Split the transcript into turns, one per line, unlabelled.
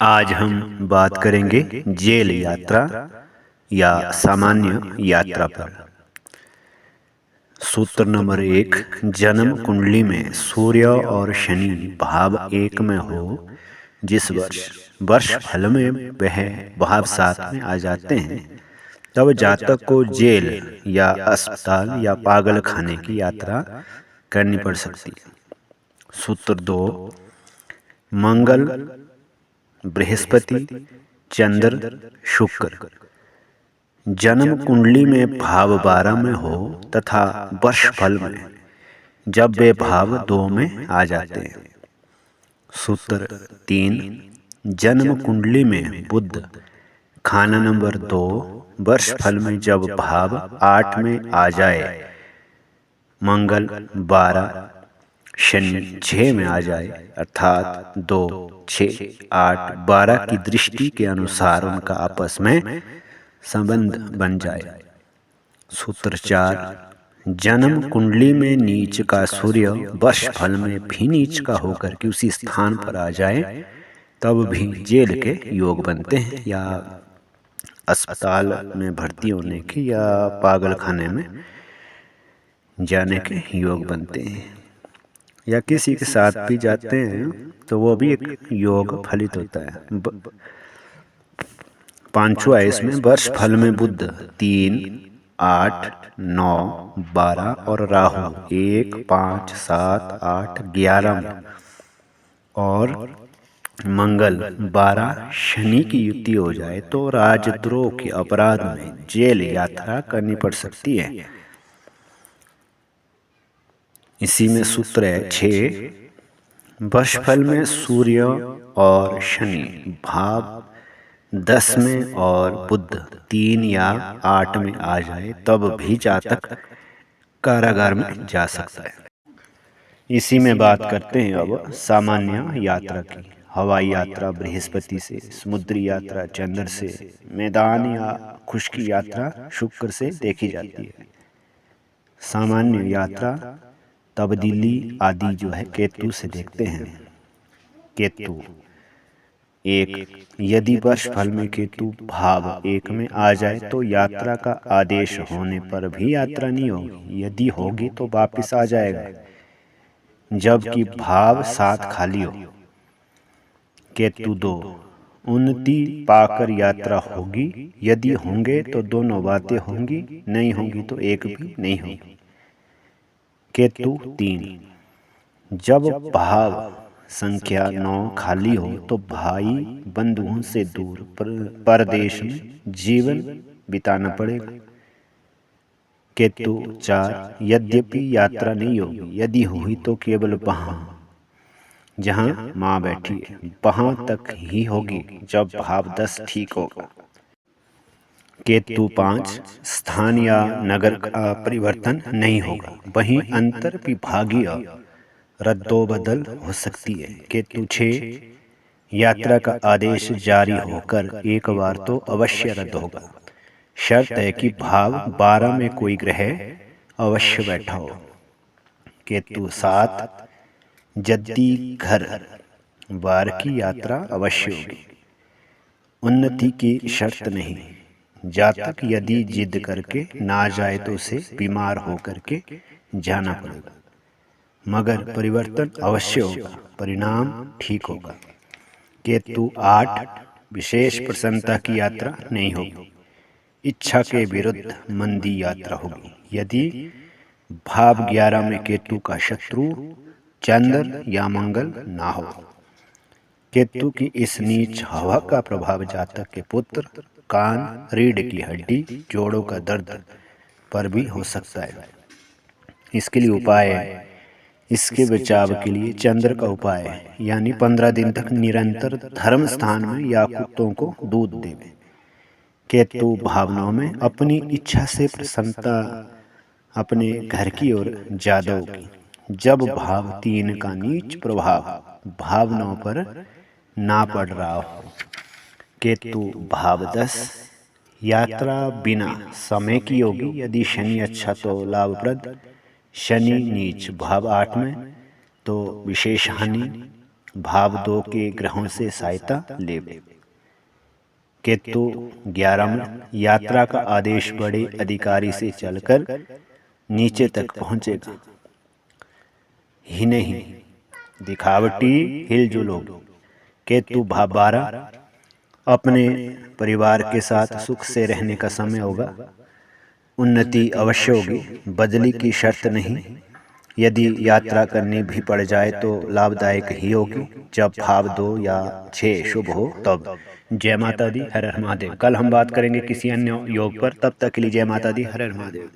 आज हम बात करेंगे जेल यात्रा या सामान्य यात्रा पर। सूत्र नंबर 1, जन्म कुंडली में सूर्य और शनि भाव 1 में हो, जिस वर्ष वर्ष फल में वह भाव 7 में आ जाते हैं, तब जातक को जेल या अस्पताल या पागल खाने की यात्रा करनी पड़ सकती है। सूत्र 2, मंगल, बृहस्पति, चंद्र, शुक्र जन्म कुंडली में भाव 12 में हो तथा वर्ष फल में जब वे भाव 2 में आ जाते हैं। सूत्र 3, जन्म कुंडली में बुध, खाना नंबर 2, वर्ष फल में जब भाव 8 में आ जाए, मंगल 12, शनि 6 में आ जाए, अर्थात 2, 6, 8, 12 की दृष्टि के अनुसार उनका आपस में संबंध बन जाए। सूत्र 4, जन्म कुंडली में नीच का सूर्य वर्ष फल में भी नीच का होकर के उसी स्थान पर आ जाए, तब भी जेल के योग बनते हैं या अस्पताल में भर्ती होने के या पागल खाने में जाने के योग बनते हैं, या किसी के साथ भी जाते हैं तो वो भी एक योग फलित होता है। पांचवा इसमें वर्ष फल में बुध 3, 8, 9, 12 और राहु 1, 5, 7, 8, 11 में, और मंगल 12 शनि की युति हो जाए तो राजद्रोह के अपराध में जेल यात्रा करनी पड़ सकती है। इसी में सूत्र है 6, वर्ष फल में सूर्य और शनि भाव 10 में और बुध 3 या 8 में आ जाए, तब भी जातक कारागार में जा सकता है। इसी में बात करते हैं अब सामान्य यात्रा की। हवाई यात्रा बृहस्पति से, समुद्री यात्रा चंद्र से, मैदान या खुश्की यात्रा शुक्र से देखी जाती है। सामान्य यात्रा तब्दीली आदि जो है केतु से देखते हैं। केतु 1, यदि वर्ष फल में केतु भाव 1 में आ जाए तो यात्रा का आदेश होने पर भी यात्रा नहीं होगी, यदि होगी तो वापस आ जाएगा, जबकि भाव 7 खाली हो। केतु 2, उन्नति पाकर यात्रा होगी, यदि होंगे तो दोनों बातें होंगी, नहीं होंगी तो एक भी नहीं होगी। केतु 3, जब भाव संख्या 9 खाली हो तो भाई बंधुओं से दूर परदेश में जीवन बिताना पड़ेगा। केतु 4, यद्यपि यात्रा नहीं होगी, यदि हुई तो केवल वहां जहां माँ बैठी है वहां तक ही होगी, जब भाव 10 ठीक होगा। केतु 5, स्थान या नगर का परिवर्तन नहीं होगा, वहीं अंतर विभागीय रद्दोबदल हो सकती है। केतु 6, यात्रा का आदेश जारी होकर एक बार तो अवश्य रद्द होगा, शर्त है कि भाव 12 में कोई ग्रह अवश्य बैठा हो। केतु 7, जद्दी घर बार की यात्रा अवश्य होगी, उन्नति की शर्त नहीं। जातक यदि जिद करके ना जाए तो उसे बीमार होकर के जाना पड़ेगा, मगर परिवर्तन अवश्य होगा, परिणाम ठीक होगा। केतु 8, विशेष प्रसन्नता की यात्रा नहीं होगी, इच्छा के विरुद्ध मंदी यात्रा होगी, यदि भाव 11 में केतु का शत्रु चंद्र या मंगल ना हो। केतु की इस नीच हवा का प्रभाव जातक के पुत्र, कान, रीढ़ की हड्डी, जोड़ों का दर्द पर भी हो सकता है। इसके लिए उपाय है, इसके बचाव के लिए चंद्र का उपाय है, यानी 15 दिन तक निरंतर धर्म स्थान में या कुत्तों को दूध देवे। केतु भावनाओं में अपनी इच्छा से प्रसन्नता अपने घर की ओर ज्यादा होगी, जब भाव 3 का नीच प्रभाव भावनाओं पर ना पड़ रहा हो। केतु भाव 10, यात्रा बिना समय की होगी, यदि शनि अच्छा तो लाभप्रद, शनि नीच भाव 8 में तो विशेष हानि, भाव 2 के ग्रहों से सहायता ले। केतु 11 में यात्रा का आदेश बड़े अधिकारी से चलकर नीचे तक पहुंचेगा ही नहीं, दिखावटी हिलजुल होगी। केतु भाव 12 अपने परिवार के साथ सुख से रहने का समय होगा। उन्नति अवश्य होगी, बदली की शर्त नहीं। यदि यात्रा करनी भी पड़ जाए तो लाभदायक ही होगी जब भाव 2 या 6 शुभ हो तब। जय माता दी, हर हर महादेव। कल हम बात करेंगे किसी अन्य योग पर, तब तक के लिए जय माता दी, हर हर महादेव।